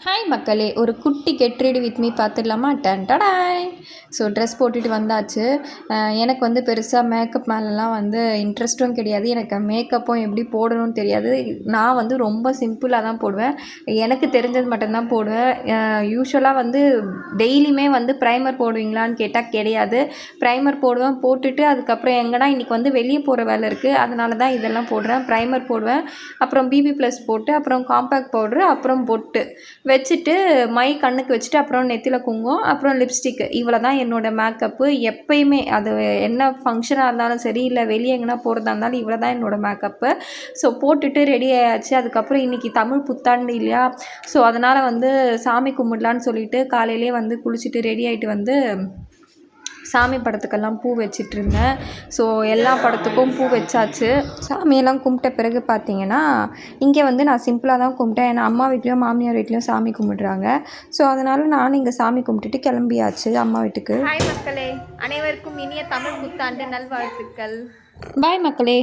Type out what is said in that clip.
Hi மக்களே, ஒரு குட்டி கெட் ரெடி வித் மீ பார்த்துடலாமா? டடாய். ஸோ ட்ரெஸ் போட்டுட்டு வந்தாச்சு. எனக்கு வந்து பெருசாக மேக்கப் மேலெலாம் வந்து இன்ட்ரெஸ்ட்டும் கிடையாது. எனக்கு மேக்கப்பும் எப்படி போடணும்னு தெரியாது. நான் வந்து ரொம்ப சிம்பிளாக தான் போடுவேன். எனக்கு தெரிஞ்சது மட்டும்தான் போடுவேன். யூஸ்வலாக வந்து டெய்லியுமே வந்து ப்ரைமர் போடுவீங்களான்னு கேட்டால் கிடையாது. ப்ரைமர் போடுவேன், போட்டுட்டு அதுக்கப்புறம் எங்கன்னா இன்றைக்கி வந்து வெளியே போகிற வேலை இருக்குது, அதனால தான் இதெல்லாம் போடுறேன். ப்ரைமர் போடுவேன், அப்புறம் பிபி ப்ளஸ் போட்டு, அப்புறம் காம்பேக்ட் பவுட்ரு, அப்புறம் பொட்டு வச்சுட்டு மை கண்ணுக்கு வச்சுட்டு அப்புறம் நெத்தியில் குங்குமம், அப்புறம் லிப்ஸ்டிக்கு. இவ்வளோ தான் என்னோடய மேக்கப்பு. எப்போயுமே அது என்ன ஃபங்க்ஷனாக இருந்தாலும் சரி, இல்லை வெளியே எங்கன்னா போகிறதா இருந்தாலும் இவ்வளோ தான் என்னோடய மேக்கப்பு. ஸோ போட்டுட்டு ரெடி ஆயாச்சு. அதுக்கப்புறம் இன்றைக்கி தமிழ் புத்தாண்டு இல்லையா? ஸோ அதனால் வந்து சாமி கும்பிடலான்னு சொல்லிட்டு காலையிலே வந்து குளிச்சுட்டு ரெடி ஆகிட்டு வந்து சாமி படத்துக்கெல்லாம் பூ வச்சிட்ருந்தேன். ஸோ எல்லா படத்துக்கும் பூ வச்சாச்சு. சாமியெல்லாம் கும்பிட்ட பிறகு பார்த்தீங்கன்னா, இங்கே வந்து நான் சிம்பிளாக தான் கும்பிட்டேன். ஏன்னா அம்மா வீட்லேயும் மாமியார் வீட்லேயும் சாமி கும்பிடுறாங்க. ஸோ அதனால் நானும் இங்கே சாமி கும்பிட்டுட்டு கிளம்பியாச்சு அம்மா வீட்டுக்கு. ஹாய் மக்களே, அனைவருக்கும் இனிய தமிழ் புத்தாண்டு நல்வாழ்த்துக்கள். பாய் மக்களே.